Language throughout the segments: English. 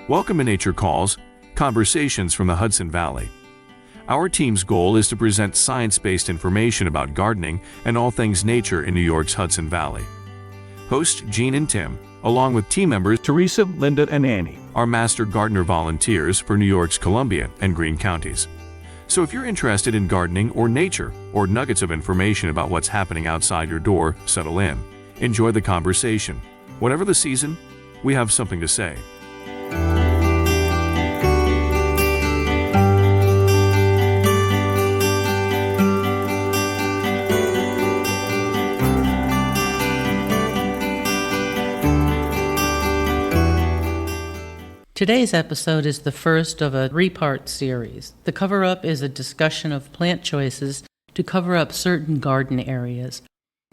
Welcome to Nature Calls, Conversations from the Hudson Valley. Our team's goal is to present science-based information about gardening and all things nature in New York's Hudson Valley. Hosts Jean and Tim, along with team members Teresa, Linda, and Annie, are master gardener volunteers for New York's Columbia and Greene counties. So if you're interested in gardening or nature, or nuggets of information about what's happening outside your door, settle in. Enjoy the conversation. Whatever the season, we have something to say. Today's episode is the first of a three-part series. The cover-up is a discussion of plant choices to cover up certain garden areas.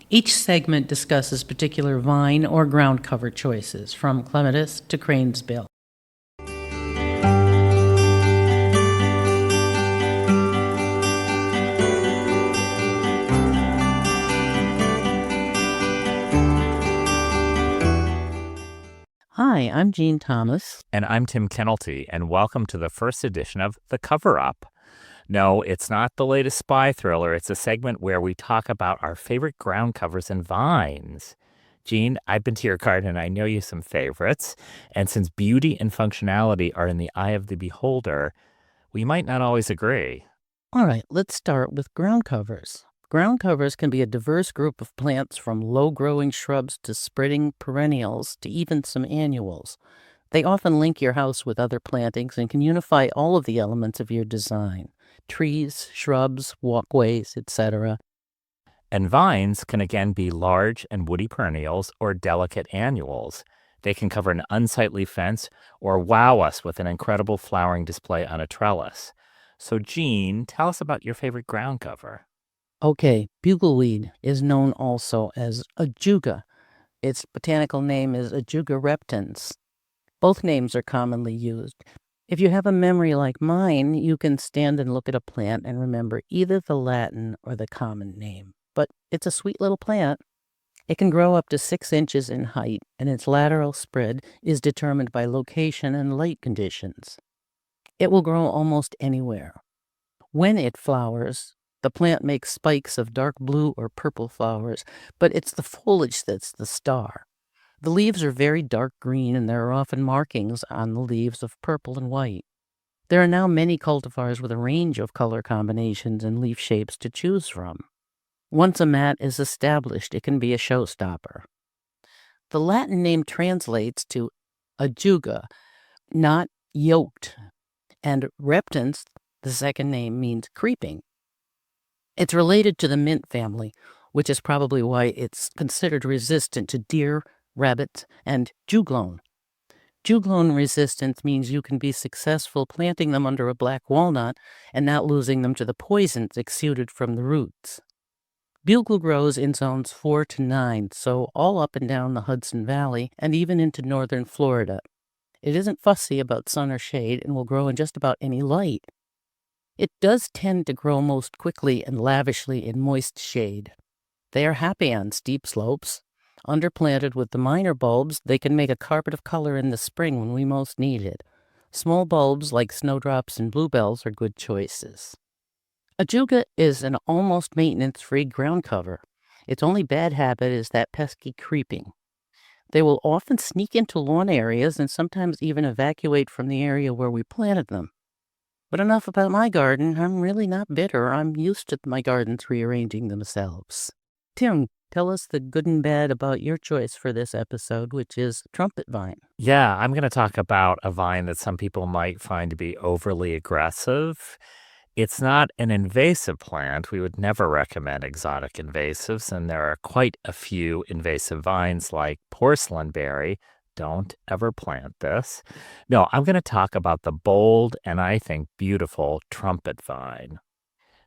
Each segment discusses particular vine or ground cover choices, from clematis to cranesbill. Hi, I'm Jean Thomas. And I'm Tim Kennelty, and welcome to the first edition of The Cover-Up. No, it's not the latest spy thriller. It's a segment where we talk about our favorite ground covers and vines. Jean, I've been to your garden, and I know you some favorites. And since beauty and functionality are in the eye of the beholder, we might not always agree. All right, let's start with ground covers. Ground covers can be a diverse group of plants, from low-growing shrubs to spreading perennials to even some annuals. They often link your house with other plantings and can unify all of the elements of your design: trees, shrubs, walkways, etc. And vines can again be large and woody perennials or delicate annuals. They can cover an unsightly fence or wow us with an incredible flowering display on a trellis. So Jean, tell us about your favorite ground cover. Okay, bugleweed is known also as ajuga. Its botanical name is Ajuga reptans. Both names are commonly used. If you have a memory like mine, you can stand and look at a plant and remember either the Latin or the common name. But it's a sweet little plant. It can grow up to 6 inches in height, and its lateral spread is determined by location and light conditions. It will grow almost anywhere. When it flowers, the plant makes spikes of dark blue or purple flowers, but it's the foliage that's the star. The leaves are very dark green, and there are often markings on the leaves of purple and white. There are now many cultivars with a range of color combinations and leaf shapes to choose from. Once a mat is established, it can be a showstopper. The Latin name translates to ajuga, not yoked, and reptans, the second name, means creeping. It's related to the mint family, which is probably why it's considered resistant to deer, rabbits, and juglone. Juglone resistance means you can be successful planting them under a black walnut and not losing them to the poisons exuded from the roots. Bugle grows in zones 4 to 9, so all up and down the Hudson Valley and even into northern Florida. It isn't fussy about sun or shade and will grow in just about any light. It does tend to grow most quickly and lavishly in moist shade. They are happy on steep slopes. Underplanted with the minor bulbs, they can make a carpet of color in the spring when we most need it. Small bulbs like snowdrops and bluebells are good choices. Ajuga is an almost maintenance-free ground cover. Its only bad habit is that pesky creeping. They will often sneak into lawn areas and sometimes even evacuate from the area where we planted them. But enough about my garden. I'm really not bitter. I'm used to my gardens rearranging themselves. Tim, tell us the good and bad about your choice for this episode, which is trumpet vine. Yeah, I'm going to talk about a vine that some people might find to be overly aggressive. It's not an invasive plant. We would never recommend exotic invasives, and there are quite a few invasive vines like porcelain berry. Don't ever plant this. No, I'm going to talk about the bold and I think beautiful trumpet vine.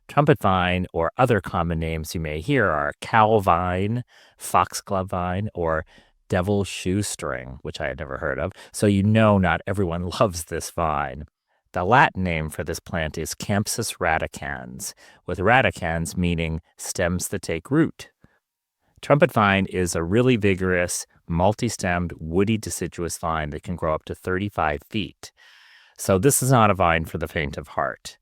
Trumpet vine, or other common names you may hear, are cow vine, foxglove vine, or devil's shoestring, which I had never heard of. So you know not everyone loves this vine. The Latin name for this plant is Campsis radicans, with radicans meaning stems that take root. Trumpet vine is a really vigorous, multi-stemmed, woody deciduous vine that can grow up to 35 feet. So this is not a vine for the faint of heart.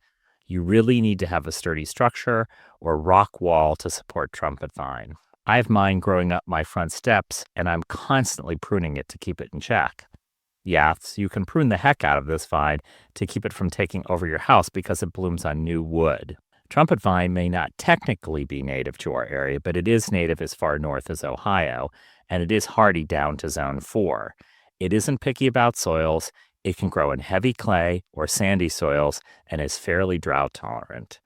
You really need to have a sturdy structure or rock wall to support trumpet vine. I have mine growing up my front steps, and I'm constantly pruning it to keep it in check. Yes, you can prune the heck out of this vine to keep it from taking over your house because it blooms on new wood. Trumpet vine may not technically be native to our area, but it is native as far north as Ohio, and it is hardy down to zone 4. It isn't picky about soils. It can grow in heavy clay or sandy soils and is fairly drought tolerant.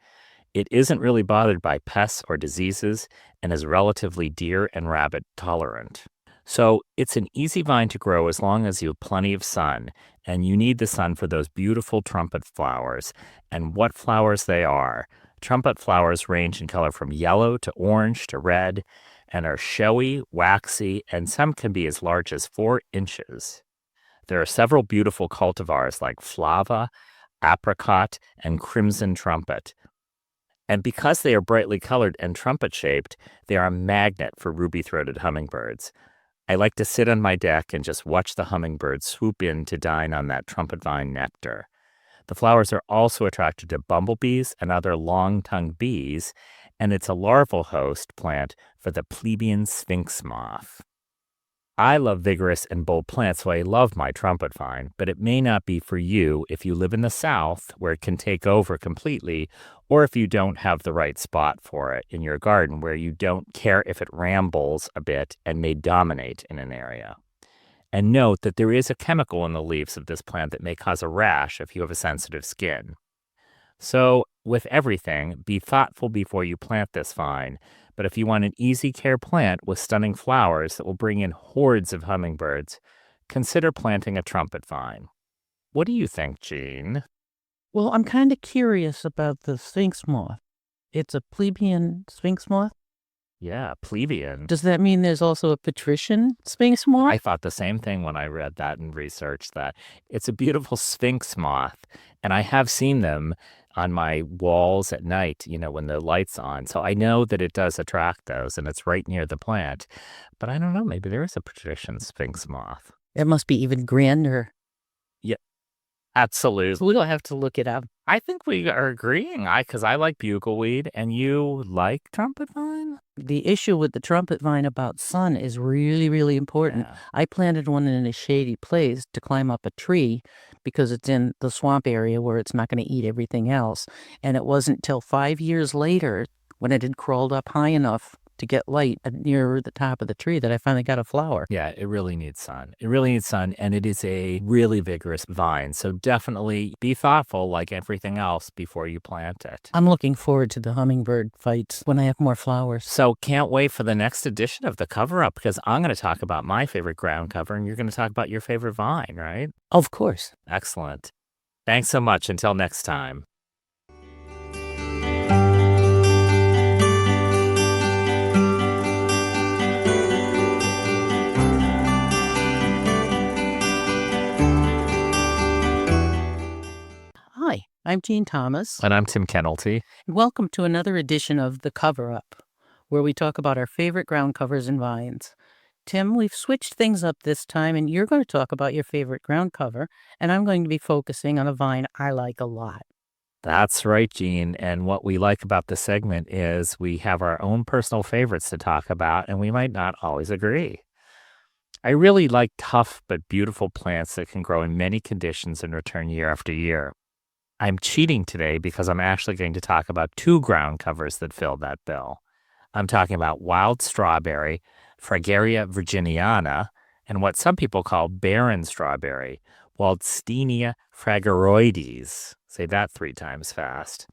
It isn't really bothered by pests or diseases and is relatively deer and rabbit tolerant. So it's an easy vine to grow as long as you have plenty of sun, and you need the sun for those beautiful trumpet flowers. And what flowers they are. Trumpet flowers range in color from yellow to orange to red and are showy, waxy, and some can be as large as 4 inches. There are several beautiful cultivars like Flava, Apricot, and Crimson Trumpet. And because they are brightly colored and trumpet-shaped, they are a magnet for ruby-throated hummingbirds. I like to sit on my deck and just watch the hummingbirds swoop in to dine on that trumpet vine nectar. The flowers are also attracted to bumblebees and other long-tongued bees, and it's a larval host plant for the plebeian sphinx moth. I love vigorous and bold plants, so I love my trumpet vine, but it may not be for you if you live in the South, where it can take over completely, or if you don't have the right spot for it in your garden, where you don't care if it rambles a bit and may dominate in an area. And note that there is a chemical in the leaves of this plant that may cause a rash if you have a sensitive skin. So, with everything, be thoughtful before you plant this vine. But if you want an easy care plant with stunning flowers that will bring in hordes of hummingbirds, consider planting a trumpet vine. What do you think, Jean? Well, I'm kind of curious about the sphinx moth. It's a plebeian sphinx moth? Yeah, plebeian. Does that mean there's also a patrician sphinx moth? I thought the same thing when I read that and researched that. It's a beautiful sphinx moth, and I have seen them on my walls at night, when the light's on. So I know that it does attract those, and it's right near the plant. But I don't know, maybe there is a patrician sphinx moth. It must be even grander. Yeah, absolutely. We'll have to look it up. I think we are agreeing, because I like bugleweed, and you like trumpet vine? The issue with the trumpet vine about sun is really, really important. Yeah. I planted one in a shady place to climb up a tree because it's in the swamp area where it's not going to eat everything else. And it wasn't till 5 years later, when it had crawled up high enough to get light near the top of the tree, that I finally got a flower. Yeah, it really needs sun. It really needs sun, and it is a really vigorous vine. So definitely be thoughtful, like everything else, before you plant it. I'm looking forward to the hummingbird fights when I have more flowers. So can't wait for the next edition of the Cover Up, because I'm going to talk about my favorite ground cover, and you're going to talk about your favorite vine, right? Of course. Excellent. Thanks so much. Until next time. Hi, I'm Jean Thomas. And I'm Tim Kennelty. Welcome to another edition of The Cover Up, where we talk about our favorite ground covers and vines. Tim, we've switched things up this time, and you're going to talk about your favorite ground cover, and I'm going to be focusing on a vine I like a lot. That's right, Jean. And what we like about this segment is we have our own personal favorites to talk about, and we might not always agree. I really like tough but beautiful plants that can grow in many conditions and return year after year. I'm cheating today because I'm actually going to talk about 2 ground covers that fill that bill. I'm talking about wild strawberry, Fragaria virginiana, and what some people call barren strawberry, Waldsteinia fragaroides. Say that 3 times fast.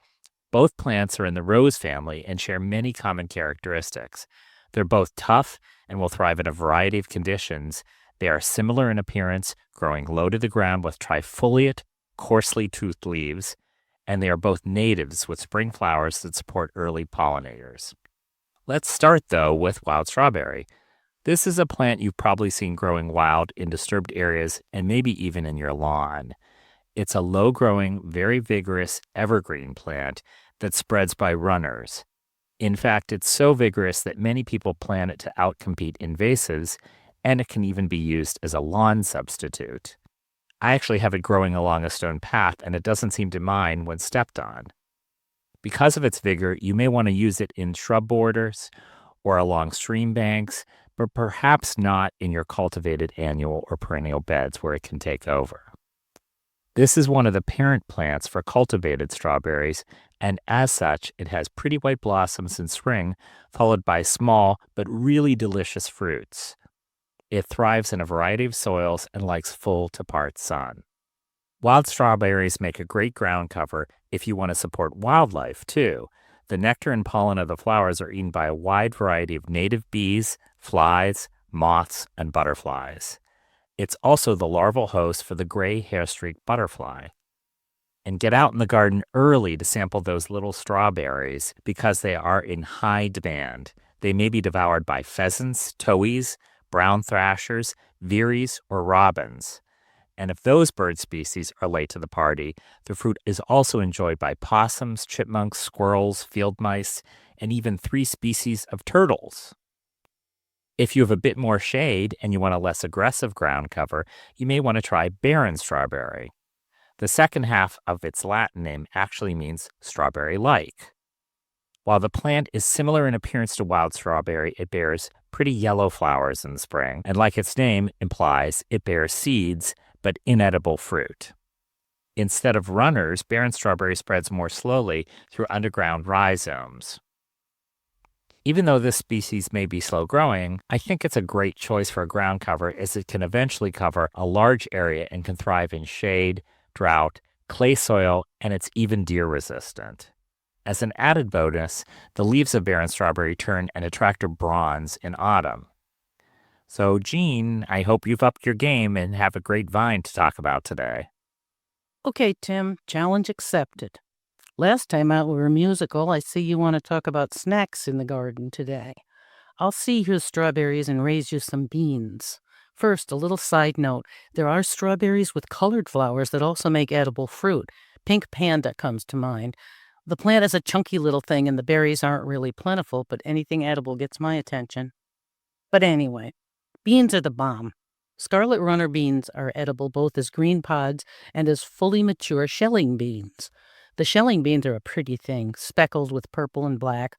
Both plants are in the rose family and share many common characteristics. They're both tough and will thrive in a variety of conditions. They are similar in appearance, growing low to the ground with trifoliate, coarsely toothed leaves, and they are both natives with spring flowers that support early pollinators. Let's start, though, with wild strawberry. This is a plant you've probably seen growing wild in disturbed areas and maybe even in your lawn. It's a low-growing, very vigorous evergreen plant that spreads by runners. In fact, it's so vigorous that many people plant it to outcompete invasives, and it can even be used as a lawn substitute. I actually have it growing along a stone path, and it doesn't seem to mind when stepped on. Because of its vigor, you may want to use it in shrub borders or along stream banks, but perhaps not in your cultivated annual or perennial beds where it can take over. This is one of the parent plants for cultivated strawberries, and as such, it has pretty white blossoms in spring, followed by small but really delicious fruits. It thrives in a variety of soils and likes full to part sun. Wild strawberries make a great ground cover if you want to support wildlife, too. The nectar and pollen of the flowers are eaten by a wide variety of native bees, flies, moths, and butterflies. It's also the larval host for the gray hair-streaked butterfly. And get out in the garden early to sample those little strawberries because they are in high demand. They may be devoured by pheasants, towhees, brown thrashers, veeries, or robins. And if those bird species are late to the party, the fruit is also enjoyed by possums, chipmunks, squirrels, field mice, and even 3 species of turtles. If you have a bit more shade and you want a less aggressive ground cover, you may want to try barren strawberry. The second half of its Latin name actually means strawberry-like. While the plant is similar in appearance to wild strawberry, it bears pretty yellow flowers in the spring, and like its name implies, it bears seeds, but inedible fruit. Instead of runners, barren strawberry spreads more slowly through underground rhizomes. Even though this species may be slow growing, I think it's a great choice for a ground cover as it can eventually cover a large area and can thrive in shade, drought, clay soil, and it's even deer resistant. As an added bonus, the leaves of barren strawberry turn an attractive bronze in autumn. So, Jean, I hope you've upped your game and have a great vine to talk about today. Okay, Tim, challenge accepted. Last time out we were musical, I see you want to talk about snacks in the garden today. I'll see your strawberries and raise you some beans. First, a little side note. There are strawberries with colored flowers that also make edible fruit. Pink panda comes to mind. The plant is a chunky little thing and the berries aren't really plentiful, but anything edible gets my attention. But anyway, beans are the bomb. Scarlet runner beans are edible both as green pods and as fully mature shelling beans. The shelling beans are a pretty thing, speckled with purple and black.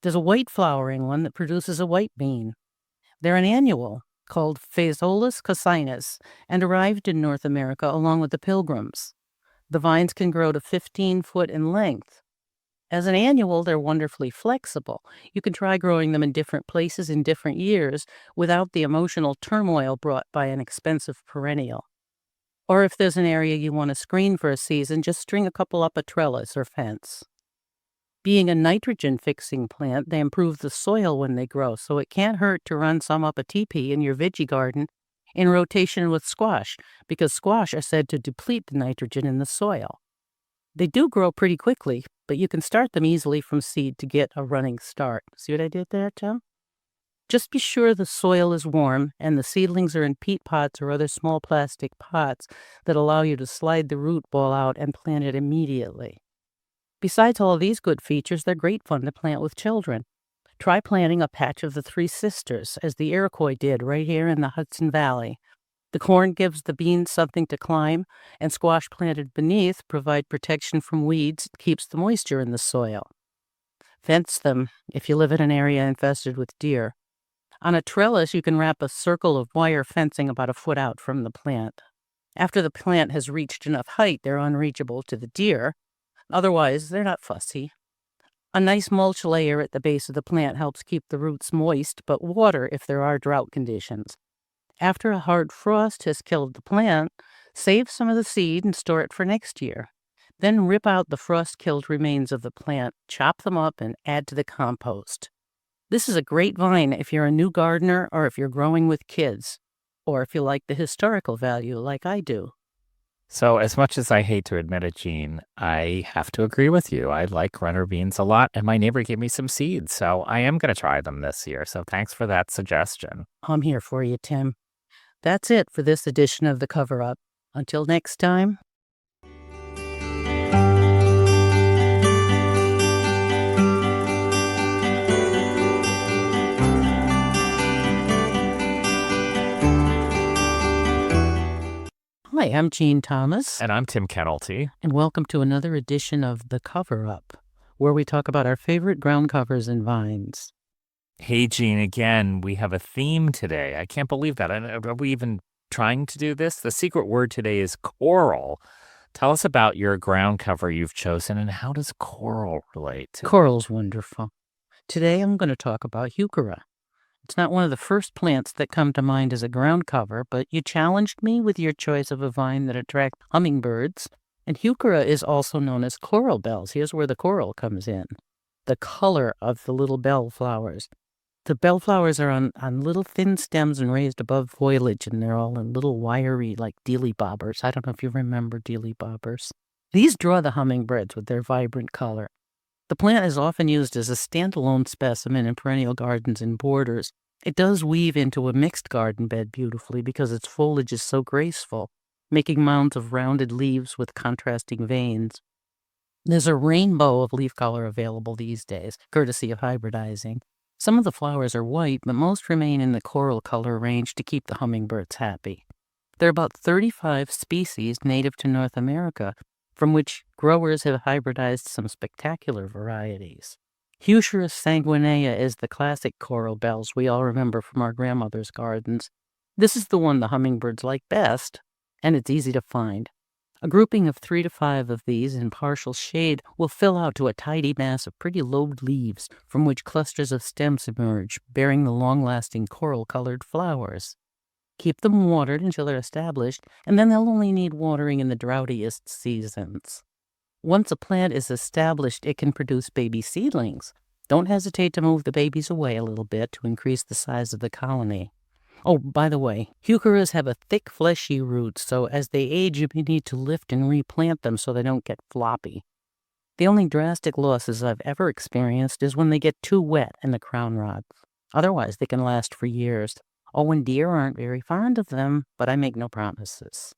There's a white flowering one that produces a white bean. They're an annual called Phaseolus cocinus and arrived in North America along with the pilgrims. The vines can grow to 15 foot in length. As an annual, they're wonderfully flexible. You can try growing them in different places in different years without the emotional turmoil brought by an expensive perennial. Or if there's an area you want to screen for a season, just string a couple up a trellis or fence. Being a nitrogen-fixing plant, they improve the soil when they grow, so it can't hurt to run some up a teepee in your veggie garden in rotation with squash, because squash are said to deplete the nitrogen in the soil. They do grow pretty quickly, but you can start them easily from seed to get a running start. See what I did there, Tim? Just be sure the soil is warm and the seedlings are in peat pots or other small plastic pots that allow you to slide the root ball out and plant it immediately. Besides all of these good features, they're great fun to plant with children. Try planting a patch of the Three Sisters, as the Iroquois did right here in the Hudson Valley. The corn gives the beans something to climb, and squash planted beneath provide protection from weeds and keeps the moisture in the soil. Fence them if you live in an area infested with deer. On a trellis, you can wrap a circle of wire fencing about a foot out from the plant. After the plant has reached enough height, they're unreachable to the deer. Otherwise, they're not fussy. A nice mulch layer at the base of the plant helps keep the roots moist, but water if there are drought conditions. After a hard frost has killed the plant, save some of the seed and store it for next year. Then rip out the frost-killed remains of the plant, chop them up, and add to the compost. This is a great vine if you're a new gardener or if you're growing with kids, or if you like the historical value like I do. So as much as I hate to admit it, Jean, I have to agree with you. I like runner beans a lot, and my neighbor gave me some seeds, so I am going to try them this year. So thanks for that suggestion. I'm here for you, Tim. That's it for this edition of The Cover Up. Until next time. I'm Jean Thomas. And I'm Tim Kennelty. And welcome to another edition of The Cover Up, where we talk about our favorite ground covers and vines. Hey, Jean, again, we have a theme today. I can't believe that. Are we even trying to do this? The secret word today is coral. Tell us about your ground cover you've chosen, and how does coral relate to Coral's wonderful. Today I'm going to talk about heuchera. It's not one of the first plants that come to mind as a ground cover, but you challenged me with your choice of a vine that attracts hummingbirds. And heuchera is also known as coral bells. Here's where the coral comes in. The color of the little bell flowers. The bell flowers are on little thin stems and raised above foliage, and they're all in little wiry, like dealy bobbers. I don't know if you remember dealy bobbers. These draw the hummingbirds with their vibrant color. The plant is often used as a standalone specimen in perennial gardens and borders. It does weave into a mixed garden bed beautifully because its foliage is so graceful, making mounds of rounded leaves with contrasting veins. There's a rainbow of leaf color available these days, courtesy of hybridizing. Some of the flowers are white, but most remain in the coral color range to keep the hummingbirds happy. There are about 35 species native to North America, from which growers have hybridized some spectacular varieties. Heuchera sanguinea is the classic coral bells we all remember from our grandmother's gardens. This is the one the hummingbirds like best, and it's easy to find. A grouping of 3 to 5 of these in partial shade will fill out to a tidy mass of pretty lobed leaves from which clusters of stems emerge, bearing the long-lasting coral-colored flowers. Keep them watered until they're established, and then they'll only need watering in the droughtiest seasons. Once a plant is established, it can produce baby seedlings. Don't hesitate to move the babies away a little bit to increase the size of the colony. Oh, by the way, heucheras have a thick, fleshy root, so as they age, you may need to lift and replant them so they don't get floppy. The only drastic losses I've ever experienced is when they get too wet in the crown rods. Otherwise, they can last for years. Oh, and deer aren't very fond of them, but I make no promises.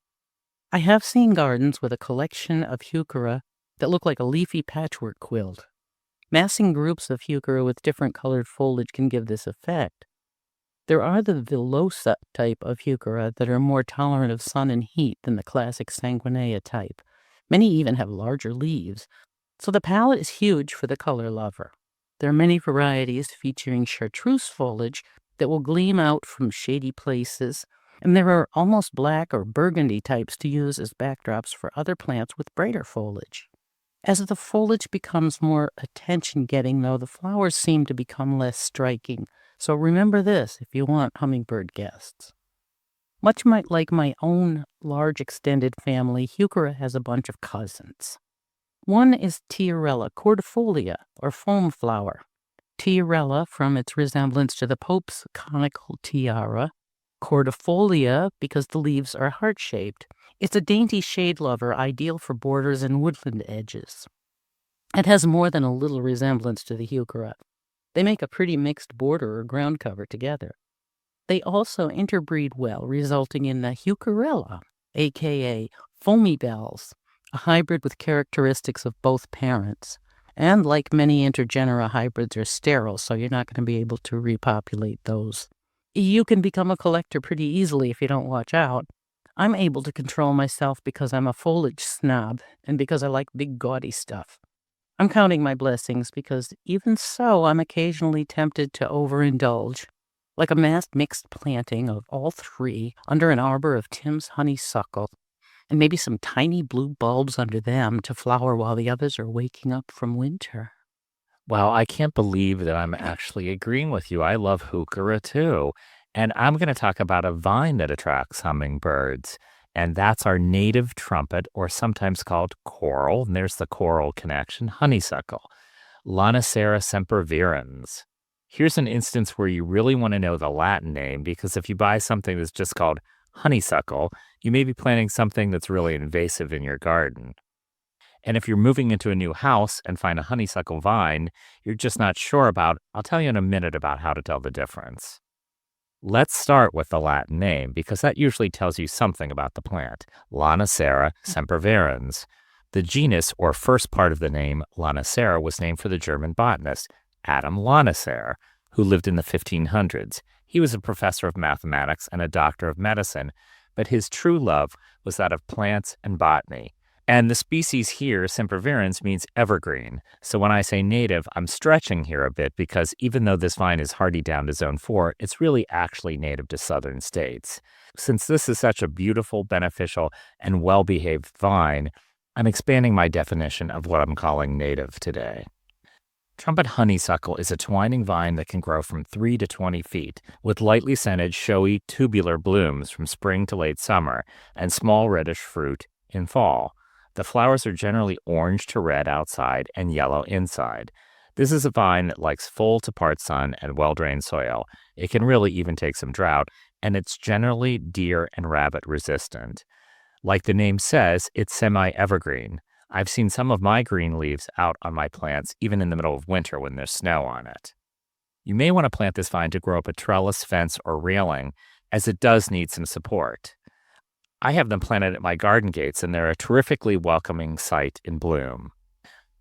I have seen gardens with a collection of heuchera that look like a leafy patchwork quilt. Massing groups of heuchera with different colored foliage can give this effect. There are the villosa type of heuchera that are more tolerant of sun and heat than the classic sanguinea type. Many even have larger leaves, so the palette is huge for the color lover. There are many varieties featuring chartreuse foliage that will gleam out from shady places, and there are almost black or burgundy types to use as backdrops for other plants with brighter foliage. As the foliage becomes more attention-getting, though, the flowers seem to become less striking. So remember this if you want hummingbird guests. Much like my own large extended family, heuchera has a bunch of cousins. One is tiarella cordifolia, or foam flower. Tiarella from its resemblance to the Pope's conical tiara. Cordifolia because the leaves are heart-shaped. It's a dainty shade lover, ideal for borders and woodland edges. It has more than a little resemblance to the heuchera. They make a pretty mixed border or ground cover together. They also interbreed well, resulting in the heucherella, aka foamy bells, a hybrid with characteristics of both parents. And like many intergenera, hybrids are sterile, so you're not going to be able to repopulate those. You can become a collector pretty easily if you don't watch out. I'm able to control myself because I'm a foliage snob and because I like big gaudy stuff. I'm counting my blessings because even so, I'm occasionally tempted to overindulge, like a massed mixed planting of all three under an arbor of Tim's honeysuckle, and maybe some tiny blue bulbs under them to flower while the others are waking up from winter. Well, I can't believe that I'm actually agreeing with you. I love heuchera too. And I'm going to talk about a vine that attracts hummingbirds. And that's our native trumpet, or sometimes called coral. And there's the coral connection, honeysuckle. Lonicera sempervirens. Here's an instance where you really want to know the Latin name, because if you buy something that's just called honeysuckle, you may be planting something that's really invasive in your garden. And if you're moving into a new house and find a honeysuckle vine you're just not sure about, I'll tell you in a minute about how to tell the difference. Let's start with the Latin name, because that usually tells you something about the plant. Lonicera sempervirens. The genus, or first part of the name, Lonicera, was named for the German botanist Adam Lonicer, who lived in the 1500s. He was a professor of mathematics and a doctor of medicine, but his true love was that of plants and botany. And the species here, sempervirens, means evergreen. So when I say native, I'm stretching here a bit because even though this vine is hardy down to zone 4, it's really actually native to southern states. Since this is such a beautiful, beneficial, and well-behaved vine, I'm expanding my definition of what I'm calling native today. Trumpet honeysuckle is a twining vine that can grow from 3 to 20 feet, with lightly scented, showy, tubular blooms from spring to late summer, and small reddish fruit in fall. The flowers are generally orange to red outside and yellow inside. This is a vine that likes full to part sun and well-drained soil. It can really even take some drought, and it's generally deer and rabbit resistant. Like the name says, it's semi-evergreen. I've seen some of my green leaves out on my plants even in the middle of winter when there's snow on it. You may want to plant this vine to grow up a trellis, fence, or railing, as it does need some support. I have them planted at my garden gates, and they're a terrifically welcoming sight in bloom.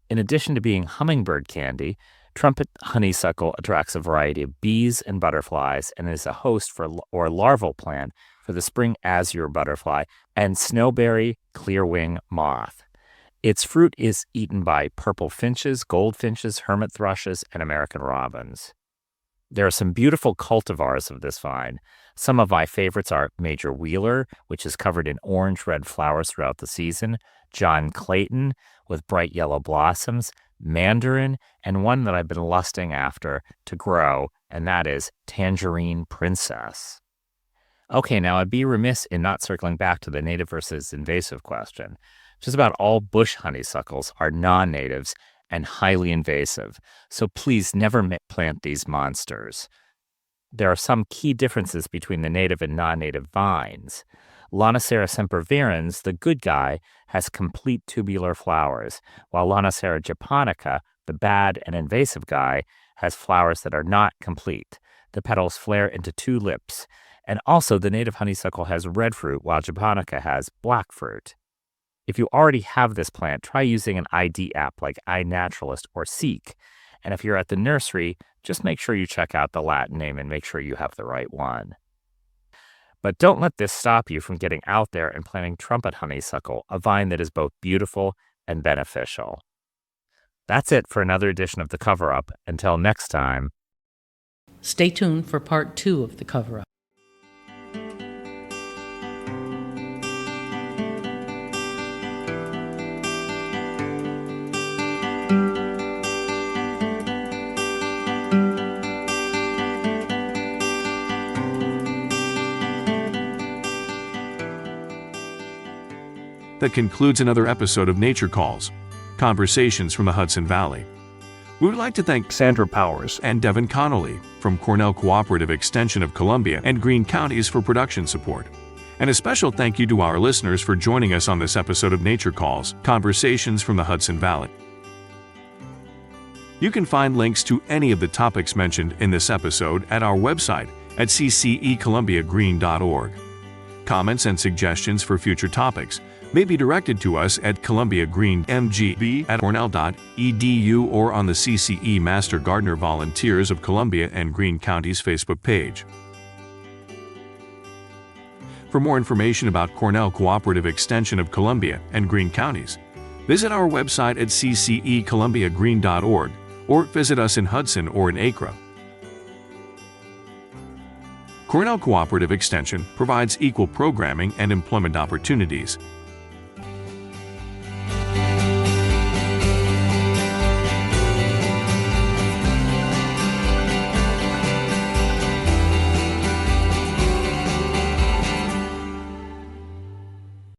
In addition to being hummingbird candy, trumpet honeysuckle attracts a variety of bees and butterflies and is a host or larval plant for the spring azure butterfly and snowberry clearwing moth. Its fruit is eaten by purple finches, goldfinches, hermit thrushes, and American robins. There are some beautiful cultivars of this vine. Some of my favorites are Major Wheeler, which is covered in orange-red flowers throughout the season, John Clayton, with bright yellow blossoms, Mandarin, and one that I've been lusting after to grow, and that is Tangerine Princess. Okay, now I'd be remiss in not circling back to the native versus invasive question. Just about all bush honeysuckles are non-natives and highly invasive, so please never plant these monsters. There are some key differences between the native and non-native vines. Lonicera sempervirens, the good guy, has complete tubular flowers, while Lonicera japonica, the bad and invasive guy, has flowers that are not complete. The petals flare into 2 lips, and also the native honeysuckle has red fruit, while japonica has black fruit. If you already have this plant, try using an ID app like iNaturalist or Seek. And if you're at the nursery, just make sure you check out the Latin name and make sure you have the right one. But don't let this stop you from getting out there and planting trumpet honeysuckle, a vine that is both beautiful and beneficial. That's it for another edition of The Cover-Up. Until next time. Stay tuned for part 2 of The Cover-Up. That concludes another episode of Nature Calls, Conversations from the Hudson Valley. We would like to thank Sandra Powers and Devin Connolly from Cornell Cooperative Extension of Columbia and Greene Counties for production support. And a special thank you to our listeners for joining us on this episode of Nature Calls, Conversations from the Hudson Valley. You can find links to any of the topics mentioned in this episode at our website at ccecolumbiagreen.org. Comments and suggestions for future topics may be directed to us at columbiagreenmgb@cornell.edu or on the CCE Master Gardener Volunteers of Columbia and Greene Counties Facebook page. For more information about Cornell Cooperative Extension of Columbia and Greene Counties, visit our website at ccecolumbiagreen.org or visit us in Hudson or in Acra. Cornell Cooperative Extension provides equal programming and employment opportunities